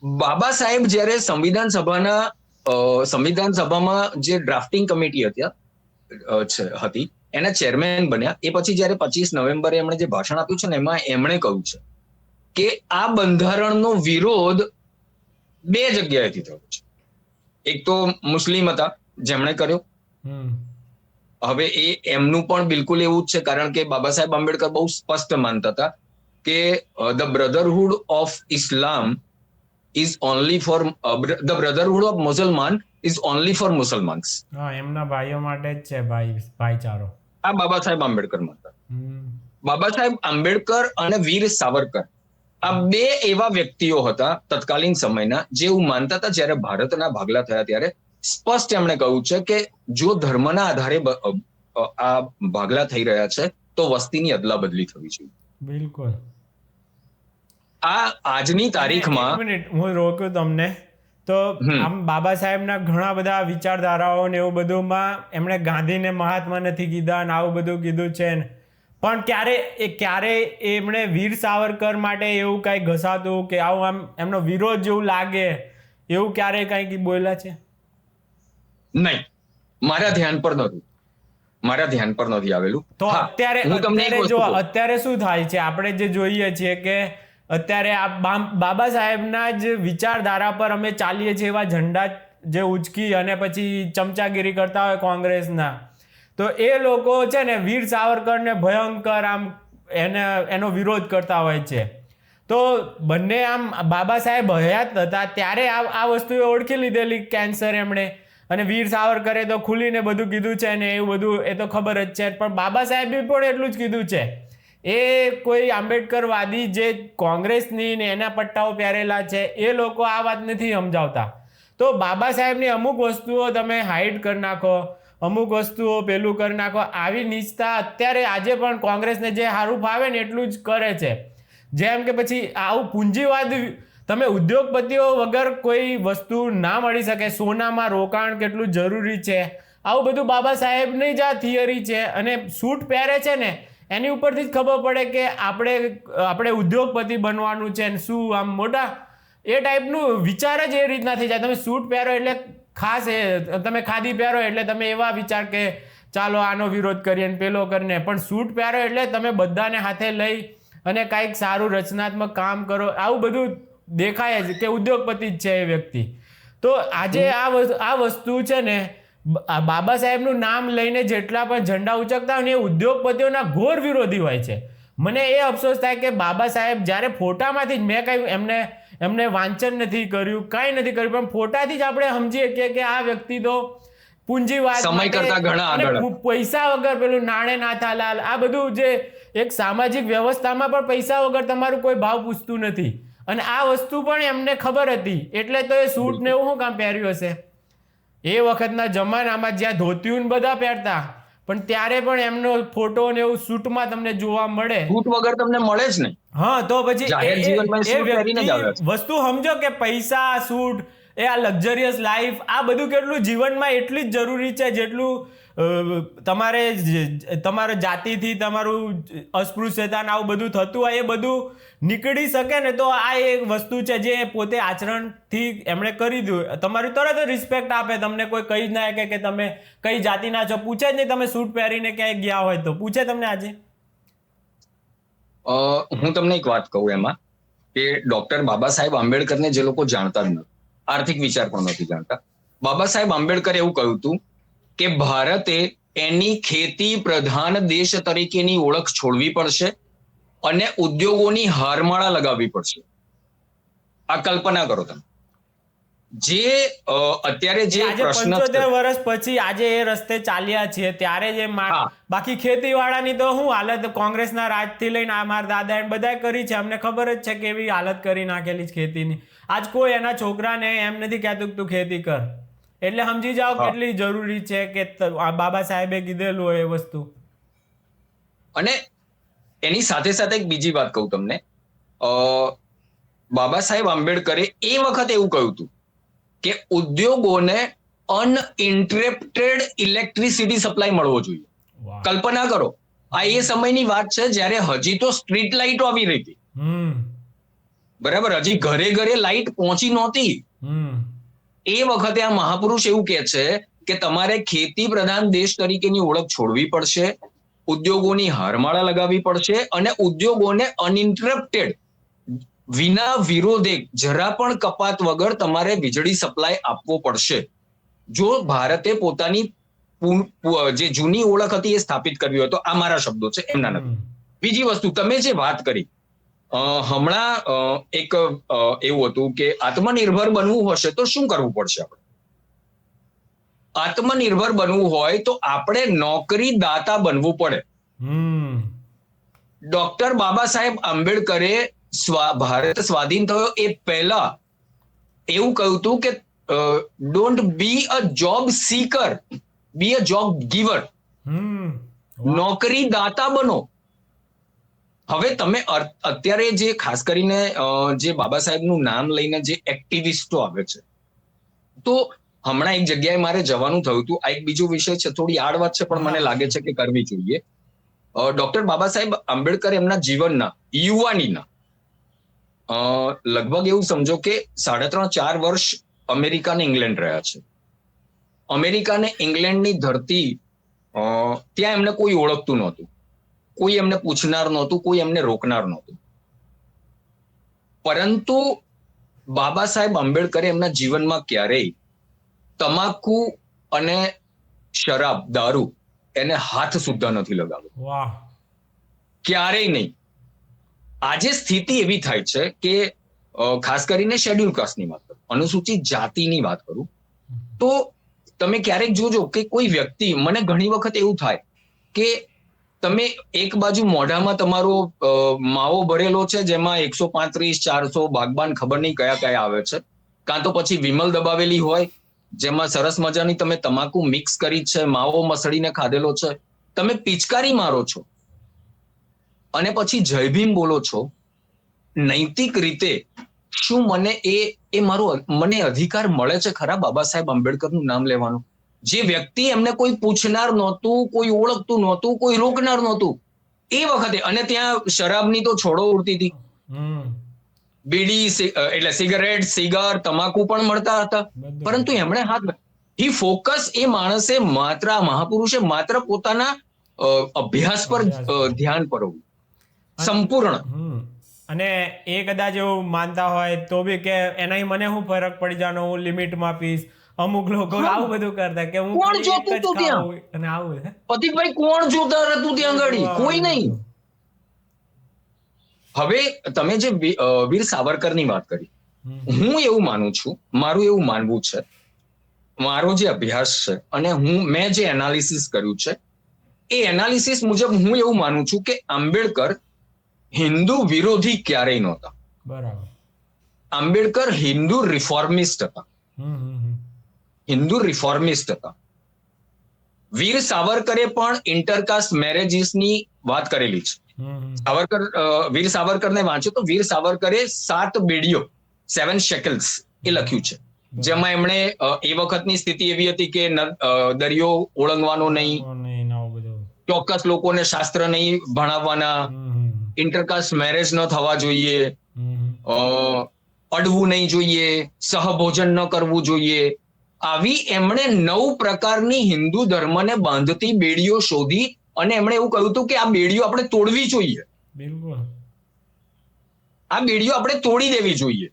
બાબા સાહેબ જ્યારે સંવિધાન સભામાં જે ડ્રાફ્ટિંગ કમિટી હતી એના ચેરમેન બન્યા, એ પછી જ્યારે 25 નવેમ્બરે એમણે જે ભાષણ આપ્યું છે ને એમાં એમણે કહ્યું છે કે આ બંધારણનો વિરોધ બે જગ્યાએથી થયો છે. એક તો મુસ્લિમ હતા જેમણે કર્યો. હવે એમનું પણ બિલકુલ એવું જ છે, કારણ કે બાબા સાહેબ આંબેડકર બહુ સ્પષ્ટ માનતા હતા કે the brotherhood of Islam is only for the brotherhood of Musalman is only for Musalmans. એમના ભાઈઓ માટે જ છે ભાઈચારો. આ બાબા સાહેબ આંબેડકર માનતા. બાબા સાહેબ આંબેડકર અને વીર સાવરકર આ બે એવા વ્યક્તિઓ હતા તત્કાલીન સમયના જે એવું માનતા હતા જ્યારે ભારતના ભાગલા થયા ત્યારે સ્પષ્ટ એમણે કહ્યું છે કે જો ધર્મના આધારે આ ભાગલા થઈ રહ્યા છે તો વસ્તીની અદલા બદલી થવી જોઈએ. બિલકુલ. આ આજની તારીખમાં એક મિનિટ હું રોકું તમને. તો આમ બાબા સાહેબના ઘણા બધા વિચારધારાઓ ને એવું બધુંમાં એમણે ગાંધીને મહાત્મા નથી કીધા ને આવું બધું કીધું છે, પણ ક્યારે એમણે વીર સાવરકર માટે એવું કઈ ઘસાતું કે આવું આમ એમનો વિરોધ જેવું લાગે એવું ક્યારે કઈ બોલ્યા છે? નહીં, મારા ધ્યાન પર નથી આવેલું. તો અત્યારે શું થાય છે આપણે જે જોઈએ છીએ કે અત્યારે આ બાબા સાહેબના જ વિચારધારા પર અમે ચાલીએ છીએ એવા ઝંડા જે ઉચકી અને પછી ચમચાગીરી કરતા હોય કોંગ્રેસના, તો એ લોકો છે ને વીર સાવરકરને ભયંકર આમ એનો વિરોધ કરતા હોય છે. તો બંને આમ બાબા સાહેબ હયાત હતા ત્યારે આ વસ્તુએ ઓળખી લીધેલી કેન્સર એમણે, અને વીર સાવરકરે તો ખુલીને બધું કીધું છે ને એવું બધું એ તો ખબર જ છે, પણ બાબા સાહેબે પણ એટલું જ કીધું છે. એ કોઈ આંબેડકરવાદી જે કોંગ્રેસની ને એના પટ્ટાઓ પહેરેલા છે એ લોકો આ વાત નથી સમજાવતા. તો બાબા સાહેબની અમુક વસ્તુઓ તમે હાઈડ કરી નાખો, અમુક વસ્તુઓ પેલું કરી નાખો, આવી નીચતા અત્યારે આજે પણ કોંગ્રેસને જે સારું ફાવે ને એટલું જ કરે છે. જેમ કે પછી આવું પૂંજીવાદ, તમે ઉદ્યોગપતિઓ વગર કોઈ વસ્તુ ના મળી શકે, સોનામાં રોકાણ કેટલું જરૂરી છે, આવું બધું બાબા સાહેબની જ આ થિયરી છે. અને સૂટ પહેરે છે ને એની ઉપરથી જ ખબર પડે કે આપણે ઉદ્યોગપતિ બનવાનું છે ને શું આમ મોટા એ ટાઈપનું વિચાર જ એ રીતના થઈ જાય. તમે સૂટ પહેરો એટલે ખાસ તમે ખાદી પહેરો એટલે તમે એવા વિચાર કે ચાલો આનો વિરોધ કરીએ ને પેલો કરીને, પણ સૂટ પહેરો એટલે તમે બધાને હાથે લઈ અને કાંઈક સારું રચનાત્મક કામ કરો, આવું બધું દેખાય જ કે ઉદ્યોગપતિ જ છે એ વ્યક્તિ. તો આજે આ વસ્તુ છે ને બાબા સાહેબનું નામ લઈને જેટલા પણ ઝંડા ઉચકતા હોય ને એ ઉદ્યોગપતિઓના ઘોર વિરોધી હોય છે. મને એ અફસોસ થાય કે બાબા સાહેબ જ્યારે ફોટામાંથી જ, મેં કાંઈ એમને વાંચન નથી કર્યું, કાંઈ નથી કર્યું, પણ ફોટાથી જ આપણે સમજીએ કે આ વ્યક્તિ તો પૂંજીવાદ સમય કરતા ઘણા આગળ, પૈસા વગર પેલું નાણે નાથાલાલ, આ બધું જે એક સામાજિક વ્યવસ્થામાં પણ પૈસા વગર તમારું કોઈ ભાવ પૂછતું નથી, અને આ વસ્તુ પણ એમને ખબર હતી એટલે તો એ સૂટ ને એવું શું કામ પહેર્યું હશે. એ વખતના જમાનામાં જ્યાં ધોતિયું બધા પહેરતા, પણ ત્યારે પણ એમનો ફોટો ને એવું સૂટમાં તમને જોવા મળે. સૂટ વગર તમને મળે જ નહીં. હા, તો પછી વસ્તુ સમજો કે પૈસા, સૂટ, એ આ લક્ઝરિયસ લાઈફ, આ બધું કેટલું જીવનમાં એટલી જ જરૂરી છે જેટલું તમારે જાતિથી તમારું અસ્પૃશ્યતા ને આવું બધું થતું હોય એ બધું નીકળી શકે ને, તો આ એક વસ્તુ છે જે પોતે આચરણથી એમણે કરી દીધું. તમારી તરત જ રિસ્પેક્ટ આપે, તમને કોઈ કહી જ ના કે તમે કઈ જાતિના છો, પૂછે જ નહીં. તમે સૂટ પહેરીને ક્યાંય ગયા હોય તો પૂછે તમને આજે? હું તમને એક વાત કહું એમાં કે ડોક્ટર બાબા સાહેબ આંબેડકરને જે લોકો જાણતા જ નથી, આર્થિક વિચાર પણ નથી જાણતા, બાબા સાહેબ આંબેડકરે એવું કહ્યું હતું કે ભારતે એની ખેતી પ્રધાન દેશ તરીકેની ઓળખ છોડવી પડશે અને ઉદ્યોગોની હારમાળા લગાવવી પડશે. આ કલ્પના કરો તમે. જે અત્યારે જે પ્રશ્ન 75 વર્ષ પછી આજે એ રસ્તે ચાલ્યા છીએ ત્યારે જે બાકી ખેતીવાળાની તો શું હાલત કોંગ્રેસના રાજથી લઈને અમારા દાદા એ બધા કરી છે, અમને ખબર જ છે કેવી હાલત કરી નાખેલી છે ખેતીની. આજ કોઈ એના છોકરાને એમ નથી કહેતું કે તું ખેતી કર, એટલે સમજી જાઓ કેટલી જરૂરી છે કે બાબા સાહેબે કીધેલું હોય એ વસ્તુ. અને એની સાથે સાથે એક બીજી વાત કહું તમને, બાબા સાહેબ આંબેડકરે એ વખતે એવું કહ્યું હતું કે ઉદ્યોગોને અનઇન્ટરપ્ટેડ ઇલેક્ટ્રિસિટી સપ્લાય મળવો જોઈએ. કલ્પના કરો, આ એ સમયની વાત છે જ્યારે હજી તો સ્ટ્રીટ લાઇટો આવી રહી હતી, બરાબર, હજી ઘરે ઘરે લાઈટ પહોંચી નહોતી. એ વખતે આ મહાપુરુષ એવું કહે છે કે તમારે ખેતી પ્રધાન દેશ તરીકેની ઓળખ છોડવી પડશે, ઉદ્યોગોની હારમાળા લગાવવી પડશે અને ઉદ્યોગોને અનઇન્ટરપ્ટેડ, વિના વિરોધે, જરા પણ કપાત વગર તમારે વીજળી સપ્લાય આપવો પડશે જો ભારતે પોતાની જે જૂની ઓળખ હતી એ સ્થાપિત કરવી હોય તો. આ મારા શબ્દો છે, એમના નથી. બીજી વસ્તુ, તમે જે વાત કરી હમણાં, એક એવું હતું કે આત્મનિર્ભર બનવું હશે તો શું કરવું પડશે? આપણે આત્મનિર્ભર બનવું હોય તો આપણે નોકરી દાતા બનવું પડે. ડોક્ટર બાબા સાહેબ આંબેડકરે ભારત સ્વાધીન થયો એ પહેલા એવું કહ્યું હતું કે don't be a job seeker, be a job giver. નોકરી દાતા બનો. હવે તમે અત્યારે જે ખાસ કરીને જે બાબા સાહેબનું નામ લઈને જે એક્ટિવિસ્ટો આવે છે, તો હમણાં એક જગ્યાએ મારે જવાનું થયું હતું. આ એક બીજો વિષય છે, થોડી આડ વાત છે, પણ મને લાગે છે કે કરવી જોઈએ. ડોક્ટર બાબા સાહેબ આંબેડકર એમના જીવનના યુવાનીના લગભગ એવું સમજો કે 3.5-4 વર્ષ અમેરિકા ને ઇંગ્લેન્ડ રહ્યા છે. અમેરિકા ને ઇંગ્લેન્ડની ધરતી, ત્યાં એમને કોઈ ઓળખતું નહોતું, કોઈ એમને પૂછનાર નહોતું, કોઈ એમને રોકનાર નહોતું. પરંતુ બાબા સાહેબ આંબેડકરે એમના જીવનમાં ક્યારેય તમાકુ અને શરાબ, દારૂ એને હાથ સુદ્ધા નથી લગાવ્યો. ક્યારેય નહીં. આજે સ્થિતિ એવી થાય છે કે ખાસ કરીને શેડ્યુલ કાસ્ટની વાત કરું, અનુસૂચિત જાતિની વાત કરું, તો તમે ક્યારેક જોજો કે કોઈ વ્યક્તિ, મને ઘણી વખત એવું થાય કે તમે એક બાજુ મોઢામાં તમારો માવો ભરેલો છે જેમાં 135-400 બાગબાન ખબર નહીં કયા કયા આવે છે, કાં તો પછી વિમલ દબાવેલી હોય જેમાં સરસ મજાની તમે તમાકુ મિક્સ કરી છે, માવો મસળીને ખાધેલો છે, તમે પિચકારી મારો છો અને પછી જય ભીમ બોલો છો. નૈતિક રીતે શું મને અધિકાર મળે છે ખરા બાબા સાહેબ આંબેડકરનું નામ લેવાનું? જે વ્યક્તિ એમને કોઈ પૂછનાર નહોતું, કોઈ ઓળખતું નહોતું, કોઈ રોકનાર નહોતું એ વખતે, અને ત્યાં શરાબની તો છોડો ઉડતી હતી, બીડી એટલે સિગરેટ, સિગાર, તમાકુ પણ મળતા હતા, પરંતુ એમણે હી ફોકસ, એ માણસે માત્ર, આ મહાપુરુષે માત્ર પોતાના અભ્યાસ પર ધ્યાન પરવું સંપૂર્ણ. અને એ કદાચ એવું માનતા હોય તો બી કે એનાથી મને શું ફરક પડી જવાનો, હું લિમિટમાં પીશ. અમુક લોકો આવું બધું કરતા કે હું કોણ જોતું તું ત્યાં? અને આવું પતિકભાઈ, કોણ જોતા હતું ત્યાં આગળ? કોઈ નહીં. હવે તમે જે વીર સાવરકરની વાત કરી, હું એવું માનું છું, મારું એવું માનવું છે, મારો જે અભ્યાસ છે અને મેં જે એનાલિસિસ કર્યું છે એ એનાલિસિસ મુજબ હું એવું માનું છું કે આંબેડકર હિન્દુ વિરોધી ક્યારેય નહોતા. બરાબર. આંબેડકર હિન્દુ રિફોર્મિસ્ટ હતા. હિન્દુ રિફોર્મિસ્ટ હતા. વીર સાવરકરે પણ ઇન્ટરકાસ્ટ મેરેજીસની વાત કરેલી છે. વીર સાવરકરને વાંચો તો વીર સાવરકરે 7 બેડીઓ, 7 શેકલ્સ એ લખ્યું છે, જેમાં એમણે એ વખતની સ્થિતિ એવી હતી કે દરિયો ઓળંગવાનો નહીં, ચોક્કસ લોકોને શાસ્ત્ર નહીં ભણાવવાના, ઇન્ટરકાસ્ટ મેરેજ ન થવા જોઈએ, અડવું નહીં જોઈએ, સહભોજન ન કરવું જોઈએ. આવી એમણે 9 પ્રકારની હિન્દુ ધર્મને બાંધતી બેડીઓ શોધી અને એમણે એવું કહ્યું હતું કે આ બેડીઓ આપણે તોડવી જોઈએ. બિલકુલ. આ બેડીઓ આપણે તોડી દેવી જોઈએ.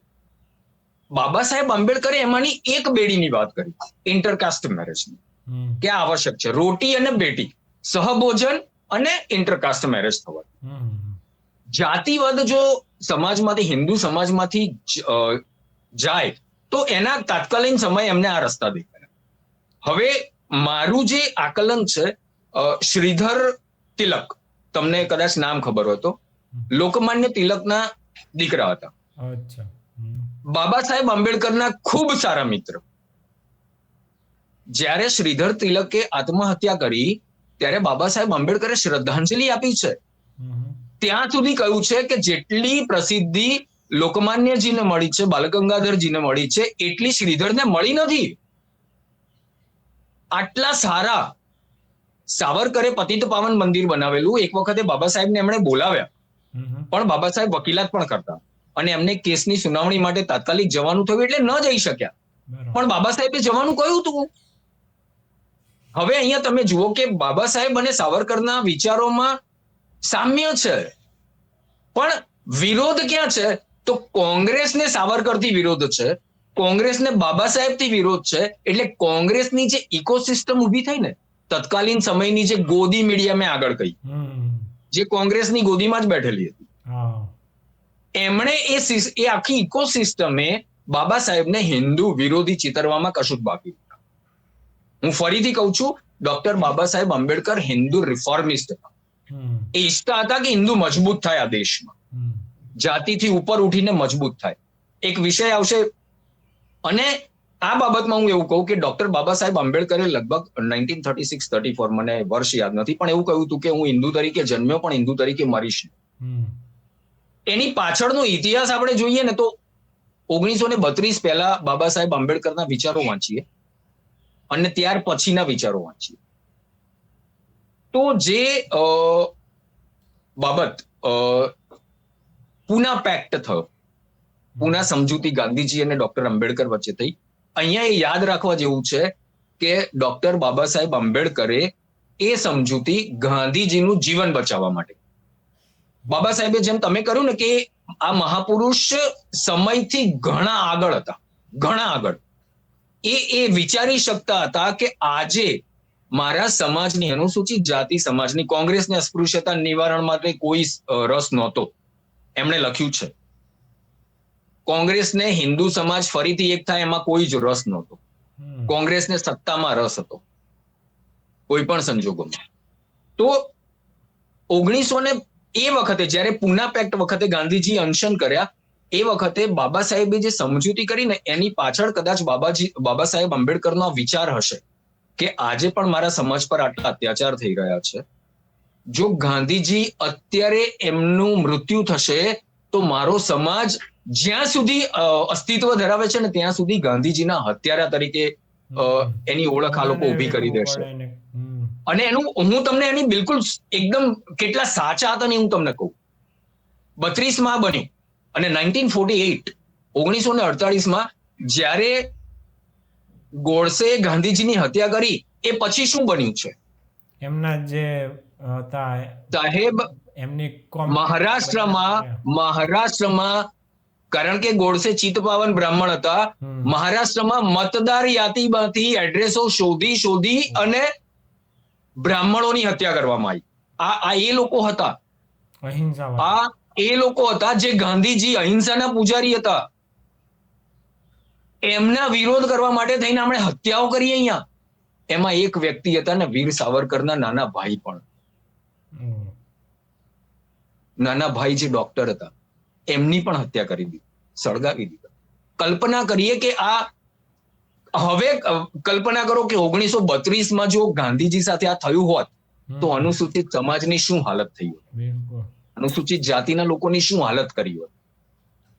બાબા સાહેબ આંબેડકરે એમાંની એક બેડીની વાત કરી, ઇન્ટરકાસ્ટ મેરેજની, કે આ આવશ્યક છે. રોટી અને બેટી, સહભોજન અને ઇન્ટરકાસ્ટ મેરેજ થવા. જાતિવાદ જો સમાજમાંથી, હિન્દુ સમાજમાંથી જાય તો એના તાત્કાલિક સમય એમને આ રસ્તા દેખાય. હવે મારું જે આકલન છે, શ્રીધર તિલક, તમને કદાચ નામ ખબર હોય તો, લોકમાન્ય તિલકના દીકરા હતા. બાબા સાહેબ આંબેડકરના ખૂબ સારા મિત્ર. જ્યારે શ્રીધર તિલકે આત્મહત્યા કરી ત્યારે બાબા સાહેબ આંબેડકરે શ્રદ્ધાંજલિ આપી છે. ત્યાં સુધી કહ્યું છે કે જેટલી પ્રસિદ્ધિ લોકમાન્યજીને મળી છે, બાલગંગાધરજીને મળી છે, એટલી શ્રીધરને મળી નથી. આટલા સારા સાવરકરે પતિત પાવન મંદિર બનાવેલું. એક વખતે બાબા સાહેબને એમણે બોલાવ્યા, પણ બાબા સાહેબ વકીલાત પણ કરતા. અને એમને કેસની સુનાવણી માટે તાત્કાલિક જવાનું થયું એટલે ન જઈ શક્યા. પણ બાબા સાહેબે જવાનું કહ્યું હતું. હવે અહીંયા તમે જુઓ કે બાબા સાહેબ અને સાવરકરના વિચારોમાં સામ્ય છે, પણ વિરોધ ક્યાં છે? તો કોંગ્રેસને સાવરકરથી વિરોધ છે, કોંગ્રેસને બાબા સાહેબથી વિરોધ છે. એટલે કોંગ્રેસની જે ઇકોસિસ્ટમ ઊભી થઈ ને તત્કાલીન સમયની જે ગોદી મીડિયા મેં આગળ કહી, જે કોંગ્રેસની ગોદીમાં જ બેઠેલી હતી, એમણે એ આખી ઇકોસિસ્ટમે બાબા સાહેબને હિન્દુ વિરોધી ચિતરવામાં કશું જ બાકી નથી. હું ફરીથી કહું છું, ડોક્ટર બાબા સાહેબ આંબેડકર હિન્દુ રિફોર્મિસ્ટ હતા. એ ઈચ્છતા હતા કે હિન્દુ મજબૂત થાય, આ દેશમાં જાતિથી ઉપર ઉઠીને મજબૂત થાય. એક વિષય આવશે અને આ બાબતમાં હું એવું કહું કે ડોક્ટર બાબા સાહેબ આંબેડકરે લગભગ 1936-34, મને વર્ષ યાદ નથી, પણ એવું કહ્યું હતું કે હું હિન્દુ તરીકે જન્મ્યો પણ હિન્દુ તરીકે મરીશ. એની પાછળનો ઇતિહાસ આપણે જોઈએ ને તો 1932 પહેલા બાબા સાહેબ આંબેડકરના વિચારો વાંચીએ અને ત્યાર પછીના વિચારો વાંચીએ તો જે બાબત પૂના પેક્ટ થયો, પૂના સમજૂતી ગાંધીજી અને ડોક્ટર આંબેડકર વચ્ચે થઈ, અહીંયા એ યાદ રાખવા જેવું છે કે ડોક્ટર બાબા સાહેબ આંબેડકરે એ સમજૂતી ગાંધીજીનું જીવન બચાવવા માટે, બાબા સાહેબે જેમ તમે કર્યું ને કે આ મહાપુરુષ સમયથી ઘણા આગળ હતા, ઘણા આગળ. એ વિચારી શકતા હતા કે આજે મારા સમાજની અનુસૂચિત જાતિ સમાજની, કોંગ્રેસને અસ્પૃશ્યતા નિવારણ માટે કોઈ રસ નહોતો, એમણે લખ્યું છે. કોંગ્રેસને હિન્દુ સમાજ ફરીથી એક થાય એમાં કોઈ જ રસ નહોતો. કોંગ્રેસને સત્તામાં રસ હતો કોઈ પણ સંજોગોમાં. તો 1900 એ વખતે જ્યારે પૂના પેક્ટ વખતે ગાંધીજી અનશન કર્યા, એ વખતે બાબા સાહેબે જે સમજૂતી કરીને એની પાછળ કદાચ બાબા સાહેબ આંબેડકરનો વિચાર હશે કે આજે પણ મારા સમાજ પર આટલા અત્યાચાર થઈ રહ્યા છે, જો ગાંધીજી અત્યારે એમનું મૃત્યુ થશે તો મારો સમાજ જ્યાં સુધી અસ્તિત્વ ધરાવે છે ને ત્યાં સુધી ગાંધીજીના હત્યારા તરીકે એની ઓળખ આ લોકો ઊભી કરી દેશે. અને એનું હું તમને એની બિલકુલ એકદમ કેટલા સાચા હતા ને હું તમને કહું. 32માં બન્યું અને 1948 જ્યારે ગોડસે ગાંધીજીની હત્યા કરી એ પછી શું બન્યું છે? એમના જે હતા સાહેબ એમની મહારાષ્ટ્રમાં કારણ કે ગોડસે ચિત્તપાવન બ્રાહ્મણ હતા, મહારાષ્ટ્રમાં મતદાર યાદીમાંથી એડ્રેસો શોધી અને બ્રાહ્મણોની હત્યા કરવામાં આવી. આ એ લોકો હતા, આ એ લોકો હતા જે ગાંધીજી અહિંસાના પૂજારી હતા. એમના વિરોધ કરવા માટે થઈને આપણે હત્યાઓ કરી. અહીંયા એમાં એક વ્યક્તિ હતા ને વીર સાવરકરના નાના ભાઈ પણ, નાના ભાઈ જે ડોક્ટર હતા એમની પણ હત્યા કરી દીધી, સળગાવી દીધા. કલ્પના કરીએ કે હવે કલ્પના કરો કે 1932માં જો ગાંધીજી સાથે આ થયું હોત તો અનુસૂચિત સમાજની શું હાલત થઈ હોત, અનુસૂચિત જાતિના લોકોની શું હાલત કરી હોત.